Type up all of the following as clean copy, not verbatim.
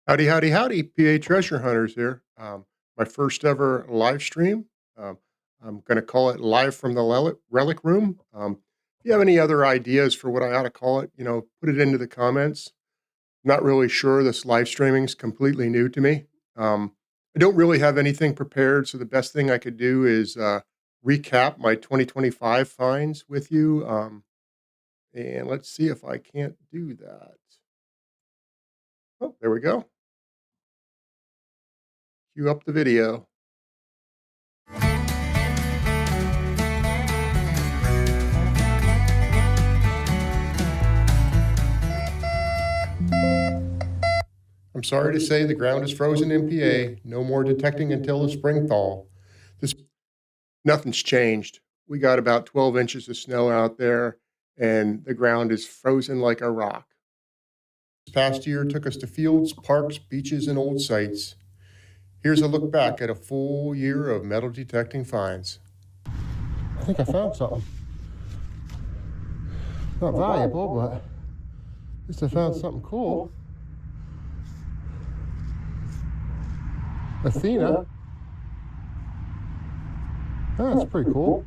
Howdy, howdy, howdy, PA treasure hunters here. My first ever live stream. Um, I'm going to call it Live from the Relic Room. If you have any other ideas for what I ought to call it, put it into the comments. Not really sure. This live streaming is completely new to me. I don't really have anything prepared, so the best thing I could do is recap my 2025 finds with you. And let's see if I can't do that. Oh, there we go. Cue up the video. I'm sorry to say the ground is frozen in PA. No more detecting until the spring thaw. This Nothing's changed. We got about 12 inches of snow out there, and the ground is frozen like a rock. This past year took us to fields, parks, beaches, and old sites. Here's a look back at a full year of metal detecting finds. I think I found something. Not valuable, but at least I found something cool. Athena. Oh, that's pretty cool.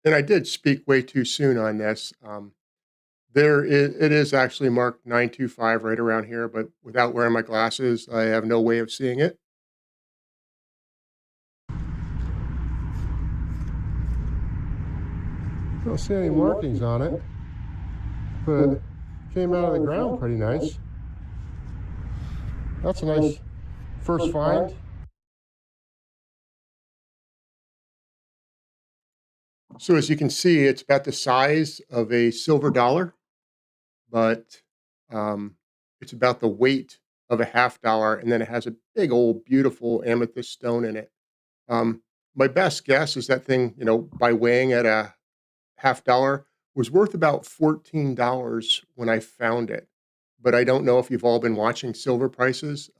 And I did speak way too soon on this. It is actually marked 925 right around here, but without wearing my glasses, I have no way of seeing it. I don't see any markings on it, but it came out of the ground pretty nice. That's a nice first find. So as you can see, it's about the size of a silver dollar, but it's about the weight of a half dollar, and then it has a big old beautiful amethyst stone in it. My best guess is that thing, by weighing at a half dollar, was worth about $14 when I found it. But I don't know if you've all been watching silver prices.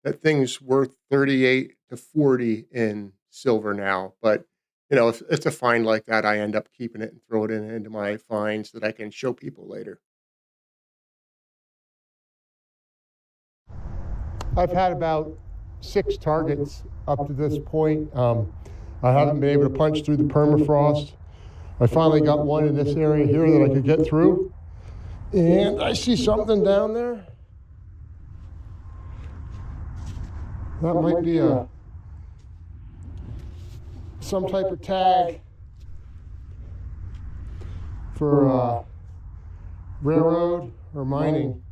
That thing's worth 38 to 40 in silver now. But if it's a find like that, I end up keeping it and throw it into my finds that I can show people later. I've had about 6 targets up to this point. I haven't been able to punch through the permafrost. I finally got one in this area here that I could get through. And I see something down there. That might be some type of tag for railroad or mining.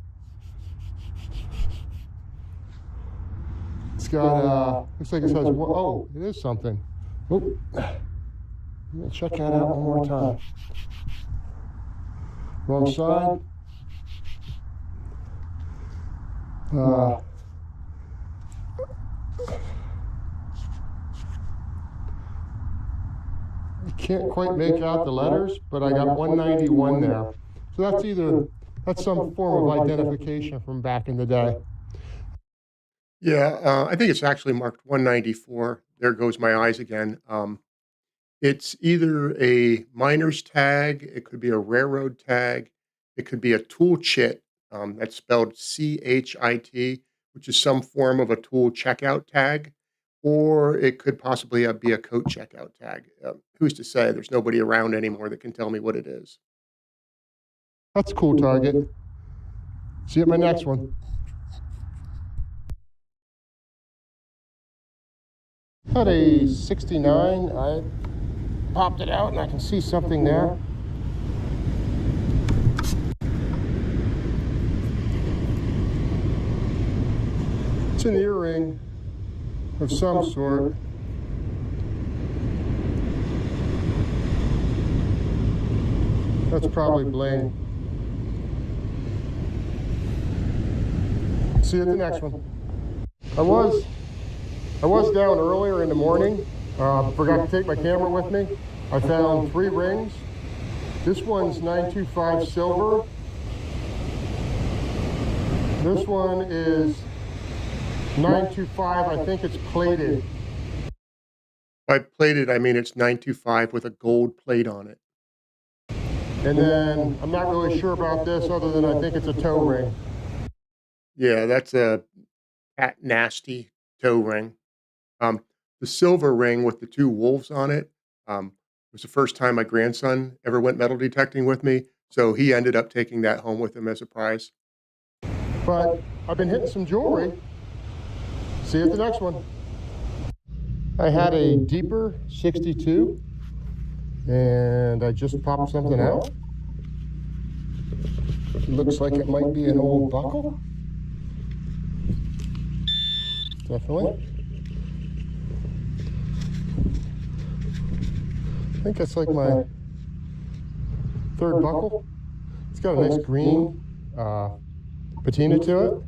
It's got, looks like it says, oh, it is something. Oh, let me check that out one more time. Wrong side. I can't quite make out the letters, but I got 191 there. So that's some form of identification from back in the day. Yeah, I think it's actually marked 194. There goes my eyes again. It's either a miner's tag, it could be a railroad tag, it could be a tool chit, that's spelled CHIT, which is some form of a tool checkout tag, or it could possibly be a coat checkout tag. Who's to say? There's nobody around anymore that can tell me what it is. That's a cool target. See you at my next one. Had a 69. I popped it out and I can see something there. It's an earring of some sort. That's probably bling. See you at the next one. I was down earlier in the morning. Forgot to take my camera with me. I found 3 rings. This one's 925 silver. This one is 925. I think it's plated. By plated, I mean it's 925 with a gold plate on it. And then I'm not really sure about this other than I think it's a toe ring. Yeah, that's a Pat Nasty toe ring. The silver ring with the 2 wolves on it, was the first time my grandson ever went metal detecting with me, so he ended up taking that home with him as a prize. But I've been hitting some jewelry. See you at the next one. I had a deeper 62 and I just popped something out. It looks like it might be an old buckle. Definitely. I think that's like my third buckle. It's got a nice green patina to it.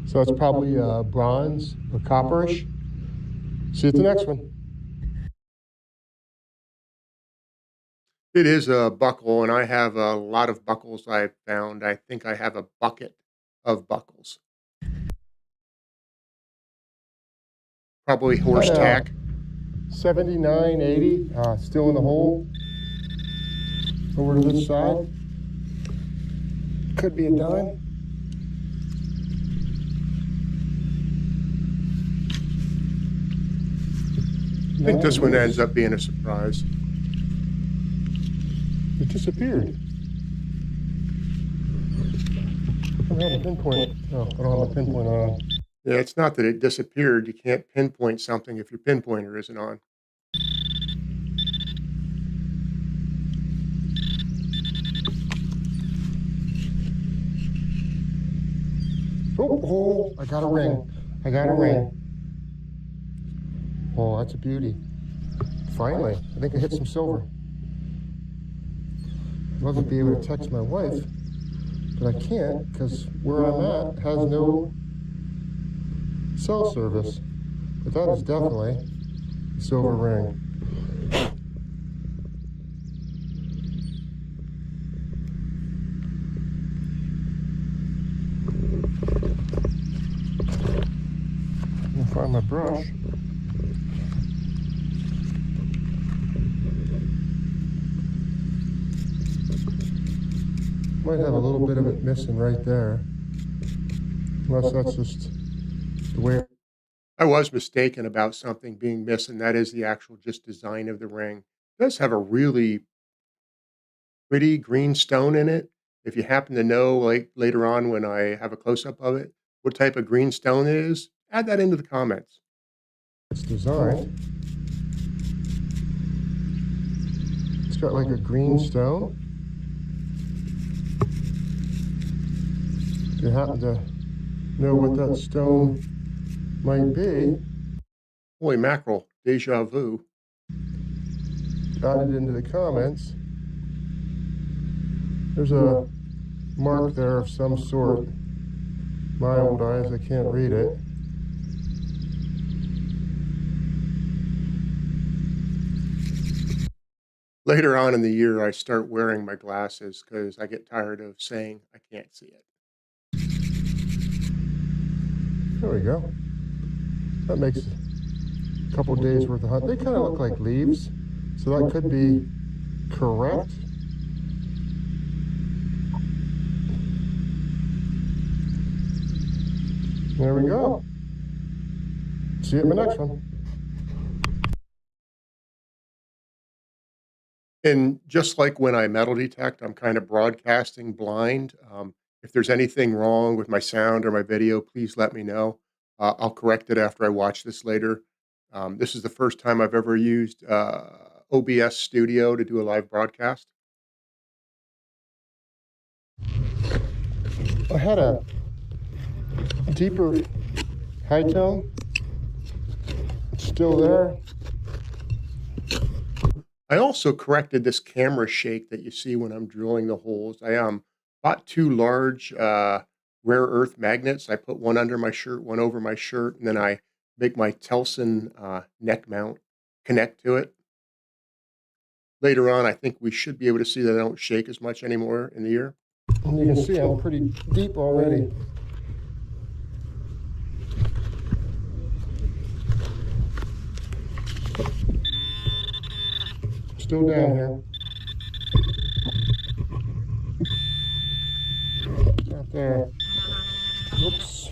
So it's probably bronze or copperish. See you at the next one. It is a buckle, and I have a lot of buckles I've found. I think I have a bucket of buckles. Probably horse tack. 7980, still in the hole. Over to this side. Could be a dime. I think this one ends up being a surprise. It disappeared. I don't have a pinpoint. Oh, I don't have a pinpoint on. Yeah, it's not that it disappeared. You can't pinpoint something if your pinpointer isn't on. Oh, I got a ring. I got a ring. Oh, that's a beauty. Finally, I think I hit some silver. I'd love to be able to text my wife, but I can't because where I'm at has no cell service. But that is definitely a silver ring. I'll find my brush. Might have a little bit of it missing right there. Unless that's just the way. I was mistaken about something being missing. That is the actual just design of the ring. It does have a really pretty green stone in it. If you happen to know, like later on when I have a close up of it, what type of green stone it is, add that into the comments. It's designed. It's got like a green stone. If you happen to know what that stone might be, Holy mackerel, deja vu. add it into the comments. There's a mark there of some sort. My old eyes, I can't read it. Later on in the year, I start wearing my glasses because I get tired of saying I can't see it. There we go. That makes a couple days worth of hunt. They kind of look like leaves, so that could be correct. There we go. See you at my next one. And just like when I metal detect, I'm kind of broadcasting blind. If there's anything wrong with my sound or my video, please let me know. I'll correct it after I watch this later. This is the first time I've ever used OBS Studio to do a live broadcast. I had a deeper high tone. It's still there. I also corrected this camera shake that you see when I'm drilling the holes. I bought 2 large rare earth magnets. I put one under my shirt, one over my shirt, and then I make my Telson neck mount connect to it. Later on, I think we should be able to see that I don't shake as much anymore in the ear. And you can see I'm pretty deep already. Still down here. Not there. Whoops.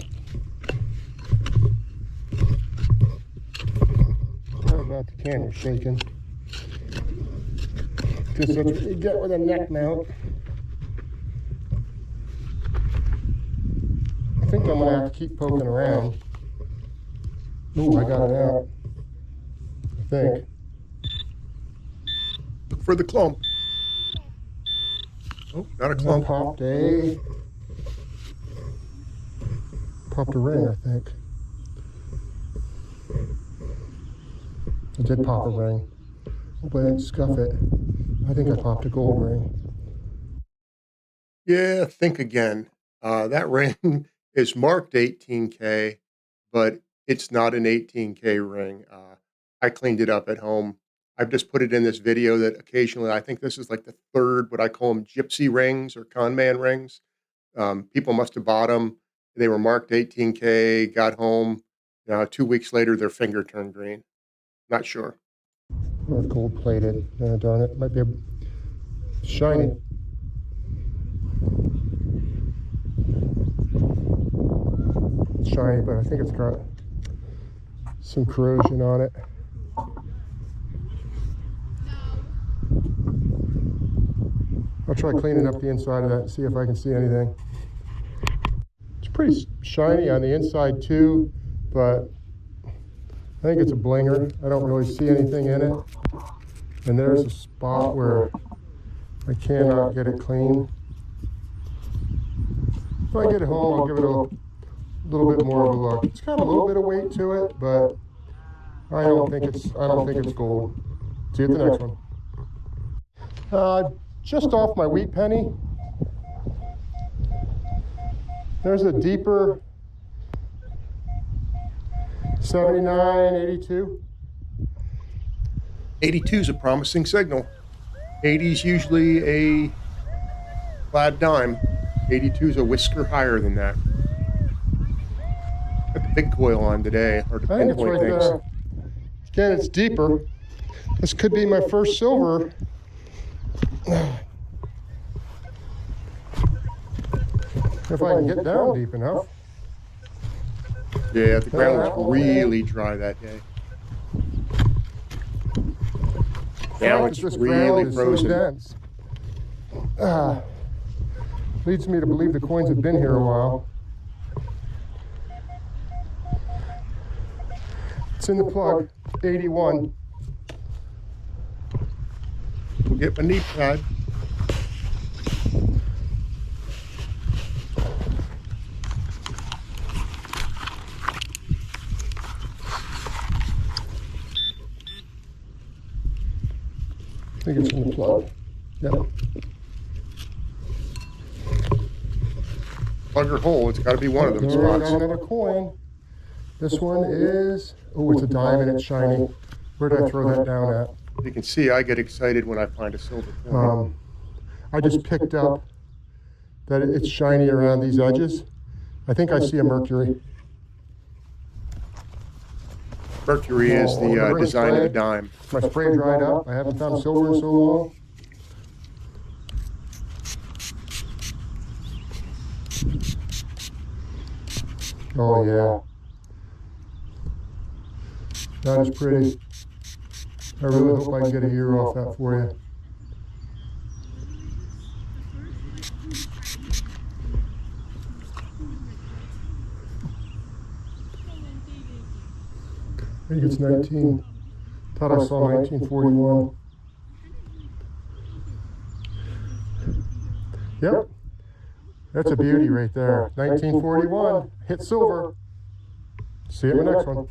Sorry about the camera shaking. Just that's what you get with a neck mount. I think I'm gonna have to keep poking around. Ooh, I got it out. I think. Look for the clump. Oh, not a I clump. popped a ring, I think. I did pop a ring. Hope I didn't scuff it. I think I popped a gold ring. Yeah, think again. That ring is marked 18K, but it's not an 18K ring. I cleaned it up at home. I've just put it in this video that occasionally I think this is like the third, what I call them gypsy rings or con man rings. People must have bought them. They were marked 18K, got home. 2 weeks later, their finger turned green. Not sure. Or gold plated. Darn it. Might be shiny. It's shiny, but I think it's got some corrosion on it. I'll try cleaning up the inside of that and see if I can see anything. It's pretty shiny on the inside too, but I think it's a blinger. I don't really see anything in it. And there's a spot where I cannot get it clean. If I get it home, I'll give it a little bit more of a look. It's got a little bit of weight to it, but I don't think it's gold. See you at the next one. Just off my wheat penny, there's a deeper 79, 82. 82 is a promising signal. 80 is usually a flat dime. 82 is a whisker higher than that. Got the big coil on today, hard to I think it's pinpoint right things. there. Again, it's deeper. This could be my first silver. If I can get down deep enough. Yeah, the ground was really dry that day. Now it's This really ground is so frozen. dense. Leads me to believe the coins have been here a while. It's in the plug, 81. We'll get my knee pad. I think it's in the plug. Yep. Plug or hole, it's got to be one of them There we got spots. another coin. This one is, oh, it's a dime and it's shiny. Where did I throw that down at? You can see I get excited when I find a silver coin. I just picked up that it's shiny around these edges. I think I see a mercury. Mercury is the Remember design of the spray? dime. My spray dried up. I haven't found silver in so long. Oh yeah. That is pretty. I really hope I can get a year off that for you. I think it's 19. Thought I saw 1941. Yep. That's a beauty right there. 1941. Hit silver. See you in the next one.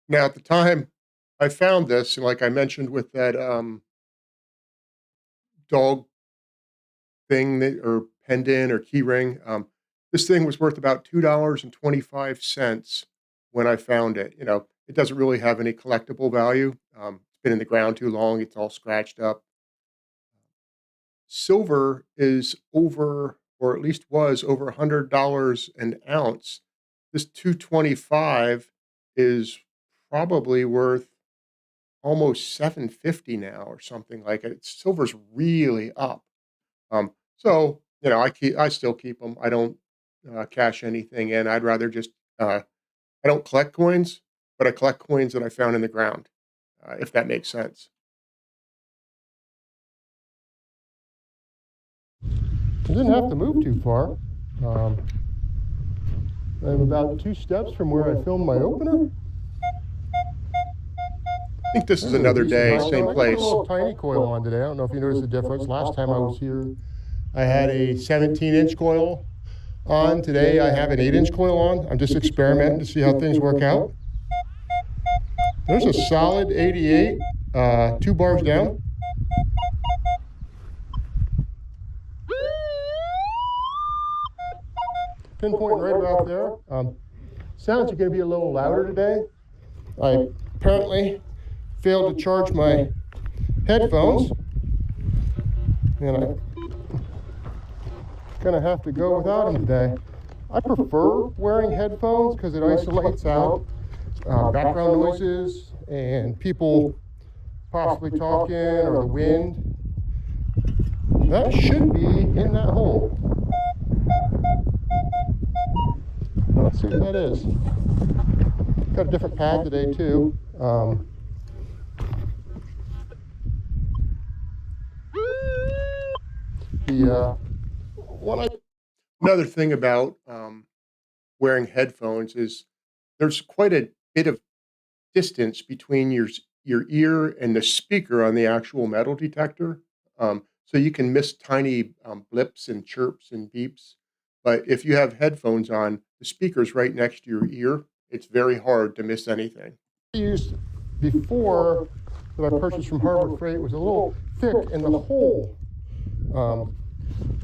Now, at the time I found this, like I mentioned with that dog thing that, or pendant or key ring, this thing was worth about $2.25 when I found it. It doesn't really have any collectible value. It's been in the ground too long. It's all scratched up. Silver is over, or at least was over $100 an ounce. This 225 is probably worth almost 750 now or something like it. Silver's really up. I still keep them. I don't cash anything in. I'd rather just I don't collect coins, but I collect coins that I found in the ground, if that makes sense. I didn't have to move too far. Um, I'm about 2 steps from where I filmed my opener. I think this is There's a another decent day, high same note. I got a place. little tiny coil on today. I don't know if you noticed the difference. Last time I was here, I had a 17-inch coil on. Today I have an 8-inch coil on. I'm just experimenting to see how things work out. There's a solid 88, 2 bars down. Pinpoint right about there. Sounds are going to be a little louder today. I apparently failed to charge my headphones, and I'm going to have to go without them today. I prefer wearing headphones because it isolates out background noises and people possibly talking or the wind. That should be in that hole. Let's see what that is. Got a different pad today too. Another thing about wearing headphones is there's quite a bit of distance between your ear and the speaker on the actual metal detector. So you can miss tiny blips and chirps and beeps. But if you have headphones on, the speaker's right next to your ear. It's very hard to miss anything. I used before that I purchased from Harbor Freight was a little thick, and the hole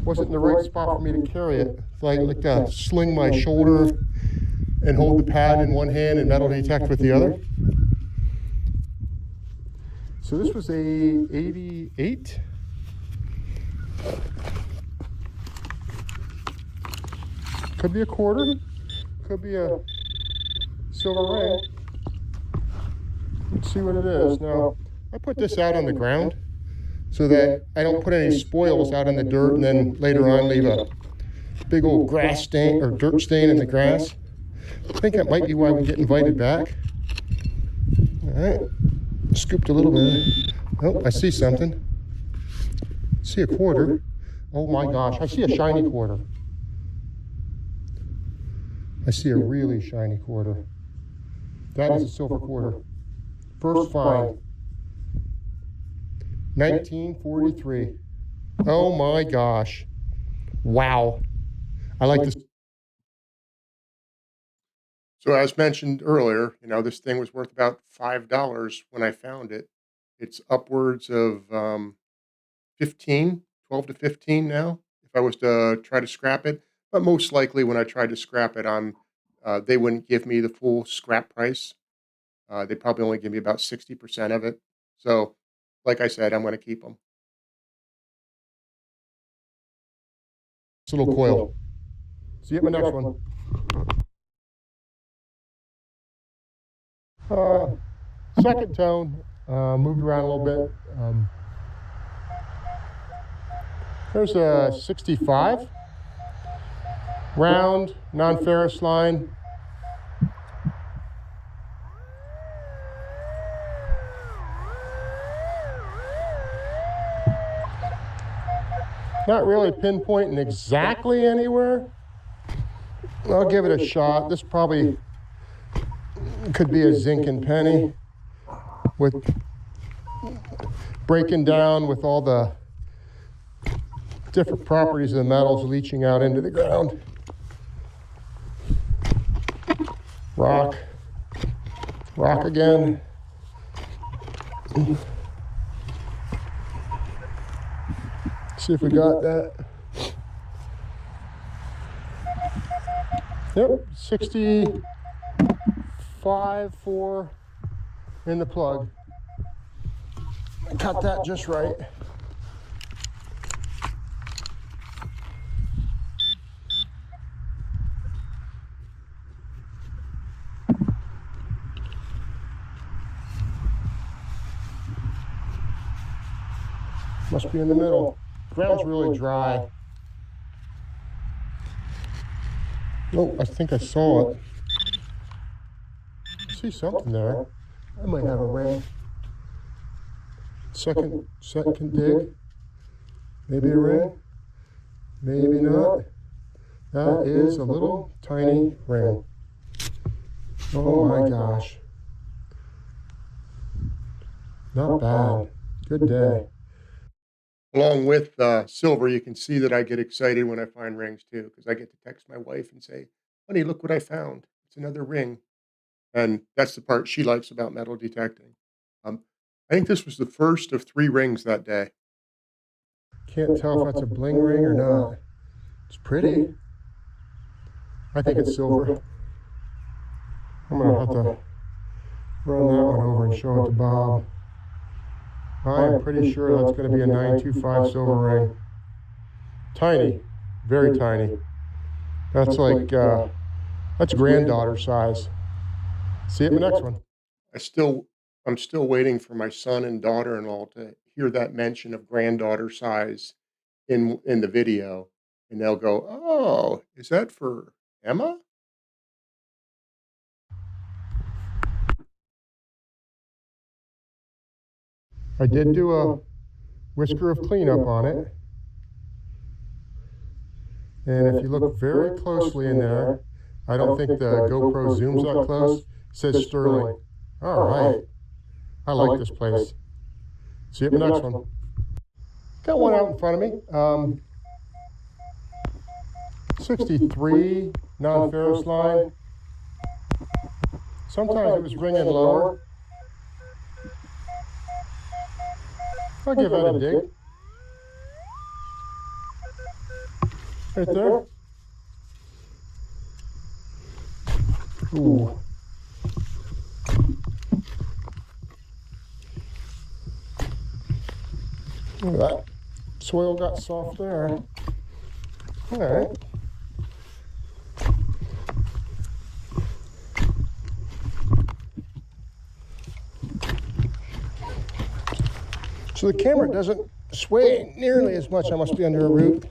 wasn't in the right spot for me to carry it. So I like to sling my shoulder and hold the pad in one hand and metal detect with the other. So this was a 88. Could be a quarter, could be a silver ring. Let's see what it is. Now, I put this out on the ground so that I don't put any spoils out in the dirt and then later on leave a big old grass stain or dirt stain in the grass. I think that might be why we get invited back. All right, scooped a little bit. Oh, I see something. See a quarter. Oh my gosh, I see a shiny quarter. I see a really shiny quarter. That is a silver quarter. First find. 1943. Oh my gosh. Wow. I like this. So as mentioned earlier, this thing was worth about $5 when I found it. It's upwards of 12 to 15 now, if I was to try to scrap it. But most likely when I tried to scrap it they wouldn't give me the full scrap price. They'd probably only give me about 60% of it. So, like I said, I'm going to keep them. This little coil. See you at my next one. Second tone, moved around a little bit. There's a 65. Round, non-ferrous line. Not really pinpointing exactly anywhere. I'll give it a shot. This probably could be a zinc and penny with breaking down with all the different properties of the metals leaching out into the ground. Rock. Rock again. See if we got that. Yep, 65.4 in the plug. Cut that just right. Must be in the middle. Ground's really dry. Oh, I think I saw it. I see something there. I might have a ring. Second dig. Maybe a ring. Maybe not. That is a little tiny ring. Oh my gosh. Not bad. Good day. Along with silver, you can see that I get excited when I find rings too, because I get to text my wife and say, "Honey, look what I found. It's another ring." And that's the part she likes about metal detecting. Um, I think this was the first of 3 rings that day. Can't tell if that's a bling ring or not. It's pretty. I think it's silver. I'm gonna have to run that one over and show it to Bob. I am pretty sure that's gonna be a 925 silver ring. Tiny, very tiny. That's like, that's granddaughter size. See it in the next one. I still I'm still waiting for my son and daughter-in-law to hear that mention of granddaughter size in the video, and they'll go, "Oh, is that for Emma?" I did do a whisker of cleanup on it. And if you look very closely in there, I don't think the GoPro zooms that close. It says Sterling. All right. I like this place. See you in the next one. Got one out in front of me. 63 non-ferrous line. Sometimes it was ringing lower. I'll give that a dig. Right there. Ooh. Look at that. Soil got soft there. All right. So the camera doesn't sway nearly as much. I must be under a root.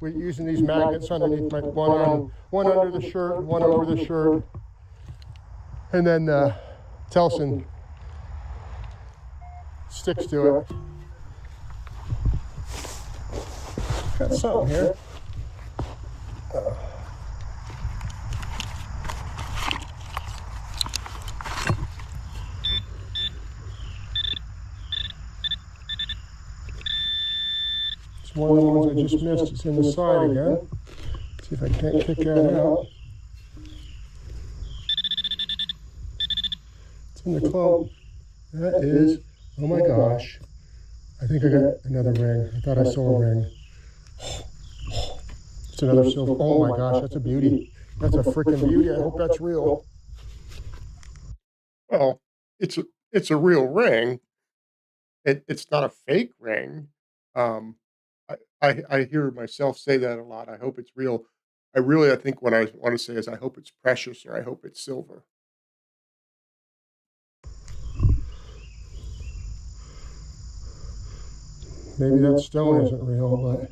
We're using these magnets underneath my one under the shirt, one over the shirt, and then Telson sticks to it. Got something here. It's one of the ones I just missed. It's in the side again. See if I can't kick that out. It's in the clump. That is, oh my gosh. I think I got another ring. I thought I saw a ring. It's another silver. Oh my gosh, that's a beauty. That's a freaking beauty. I hope that's real. Well, it's a real ring. It's not a fake ring. Um, I hear myself say that a lot. I hope it's real. I think what I want to say is I hope it's precious or I hope it's silver. Maybe that stone isn't real, but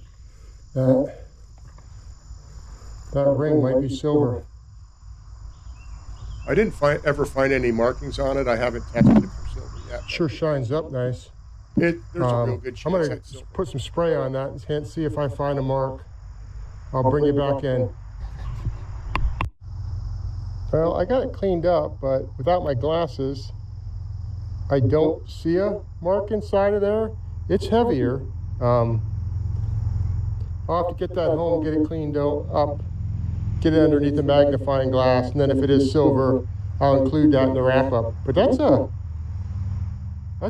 that ring might be silver. I didn't ever find any markings on it. I haven't tested it for silver yet. Sure shines up nice. There's a real good I'm chance gonna that's silver. put some spray on that and see if I find a mark. I'll bring you back in. Well, I got it cleaned up, but without my glasses, I don't see a mark inside of there. It's heavier. I'll have to get that home, get it cleaned up, get it underneath the magnifying glass, and then if it is silver, I'll include that in the wrap up. But that's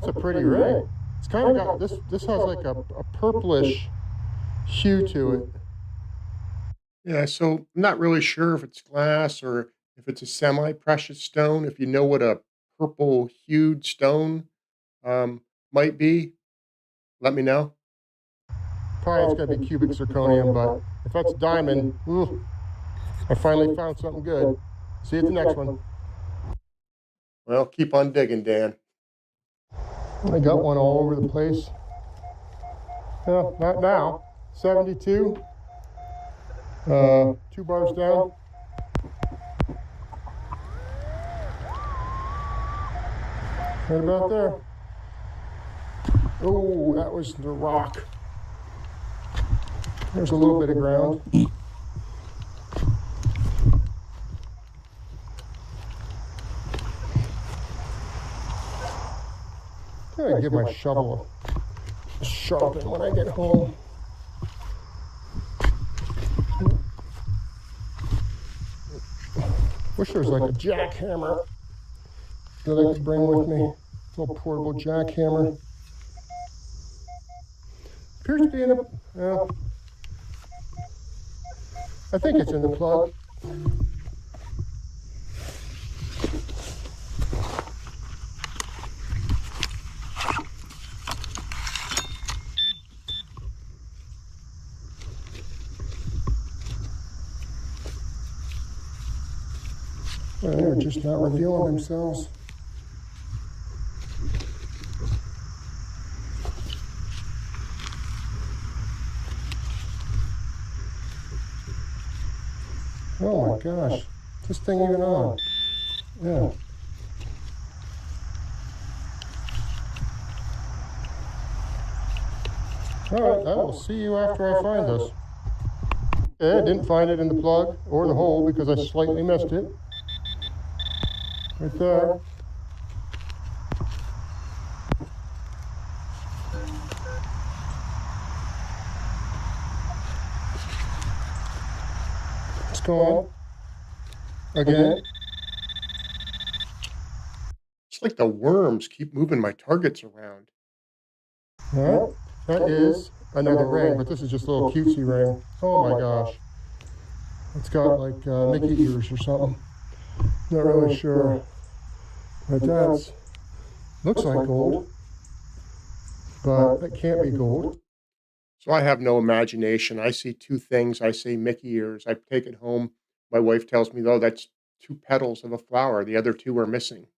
a pretty ring. It's kind of got this has like a purplish hue to it. Yeah, so I'm not really sure if it's glass or if it's a semi-precious stone. If you know what a purple hued stone might be, let me know. Probably it's gonna be cubic zirconium, but if that's diamond, ooh, I finally found something good. See you at the next one. Well, keep on digging, Dan. I got one all over the place. Well, not now. 72. 2 bars down. Right about there. Oh, that was the rock. There's a little bit of ground. I'm gonna give my shovel a sharpen when I get home. Wish there was like a jackhammer that I could bring with me. A little portable jackhammer. Appears to be in the, well, I think it's in the plug. They're just not revealing themselves. Oh my gosh, is this thing even on? Yeah. All right, I will see you after I find this. Okay, I didn't find it in the plug or the hole because I slightly missed it. Right there. It's gone. Again. It's like the worms keep moving my targets around. All right, that is another ring, but this is just a little cutesy ring. Oh my gosh. It's got like Mickey ears or something. Not really sure. But that's, looks like gold. But it can't be gold. So I have no imagination. I see 2 things. I say Mickey ears. I take it home. My wife tells me, "Oh, that's 2 petals of a flower. The other 2 are missing."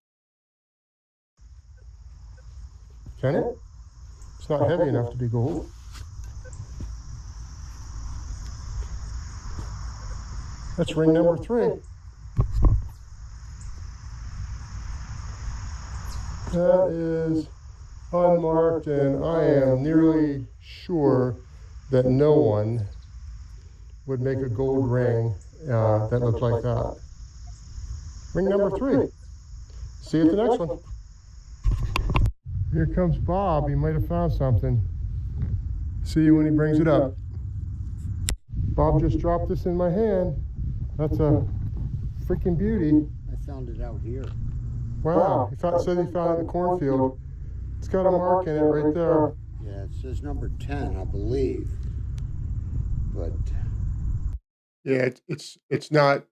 Can it? It's not heavy enough to be gold. That's ring number 3. That is unmarked, and I am nearly sure that no one would make a gold ring that looked like that. Ring number 3. See you at the next one. Here comes Bob. He might have found something. See you when he brings it up. Bob just dropped this in my hand. That's a freaking beauty. I found it out here. Wow. Said he found it in the cornfield. It's got a mark in it right there. Yeah, it says number 10, I believe. But Yeah, it's not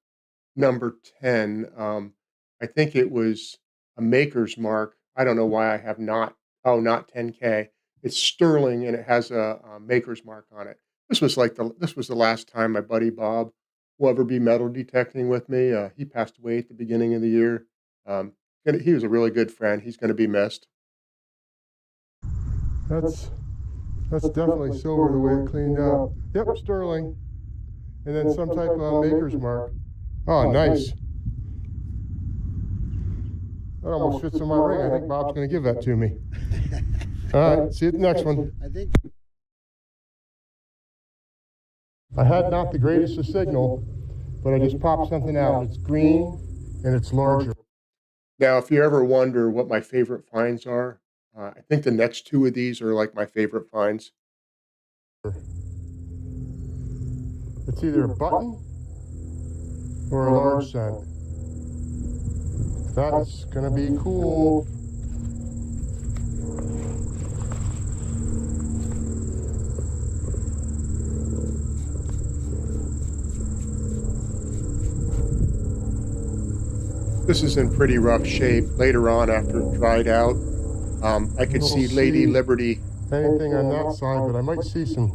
number 10. I think it was a maker's mark. I don't know why I have not 10K. It's sterling and it has a maker's mark on it. This was the last time my buddy Bob will ever be metal detecting with me. He passed away at the beginning of the year. Um, and he was a really good friend. He's going to be missed. That's definitely silver the way it cleaned up. Yep, sterling. And then some type of maker's mark. Oh, nice. That almost fits in my ring. I think Bob's going to give that to me. All right, see you at the next one. I think I had not the greatest of signal, but I just popped something out. It's green and it's larger. Now, if you ever wonder what my favorite finds are, I think the next 2 of these are like my favorite finds. It's either a button or a large cent. That's gonna be cool. This is in pretty rough shape. Later on, after it dried out, I could see Lady Liberty Anything on that side, but I might see some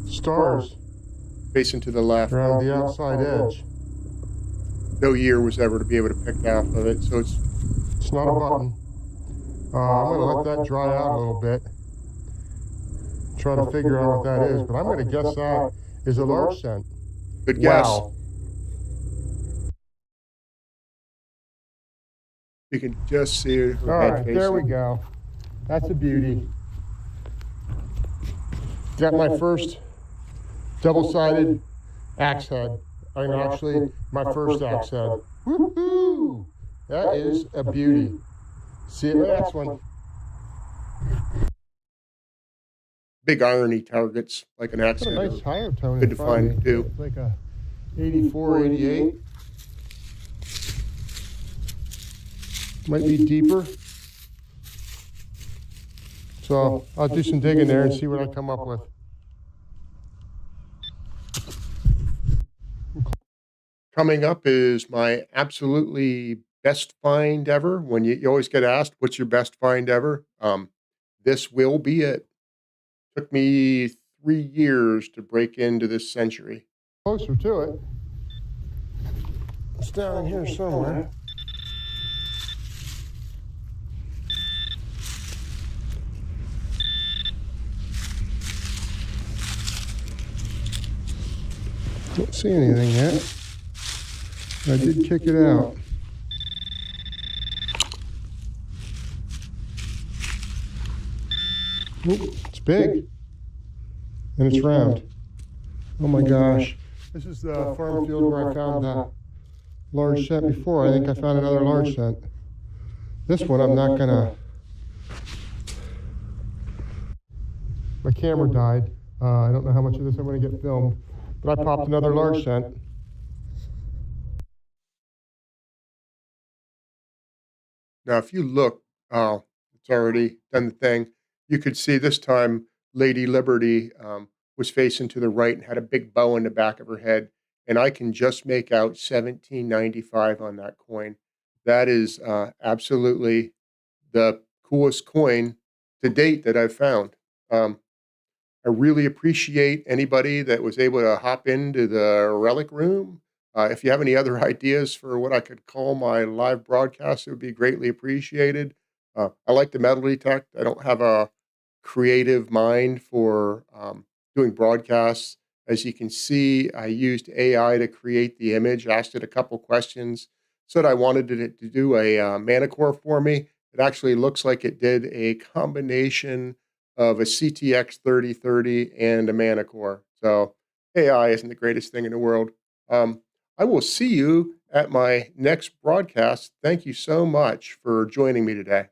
stars facing to the left. around the outside edge. No year was ever to be able to pick off of it, so It's not a button. I'm going to let that dry out a little bit, try to figure out what that is, but I'm going to guess that is a large scent. Good guess. Wow. You can just see her All head right, facing. there we go. That's a beauty. Got my first double-sided axe head. I mean, actually, my first axe head. Woohoo! That is a beauty. See you in the next one. Big irony targets, like an axe Got a head, nice are higher tone good in to front of find me. too. It's like a 84, 88. Might be deeper. So I'll do some digging there and see what I come up with. Coming up is my absolutely best find ever. When you always get asked, "What's your best find ever?" This will be it. Took me 3 years to break into this century. Closer to it. It's down in here somewhere. Don't see anything yet. I did kick it out. Oop, it's big. And it's round. Oh my gosh. This is the farm field where I found the large scent before. I think I found another large scent. This one I'm not gonna. My camera died. I don't know how much of this I'm gonna get filmed, but I popped another large scent. Now, if you look, oh, it's already done the thing. You could see this time Lady Liberty was facing to the right and had a big bow in the back of her head, and I can just make out 1795 on that coin. That is absolutely the coolest coin to date that I've found. Um, I really appreciate anybody that was able to hop into the Relic Room. If you have any other ideas for what I could call my live broadcast, it would be greatly appreciated. I like the metal detect. I don't have a creative mind for doing broadcasts. As you can see, I used AI to create the image, asked it a couple questions, said I wanted it to do a manicore for me. It actually looks like it did a combination of a CTX 3030 and a manicore. So AI isn't the greatest thing in the world. Um, I will see you at my next broadcast. Thank you so much for joining me today.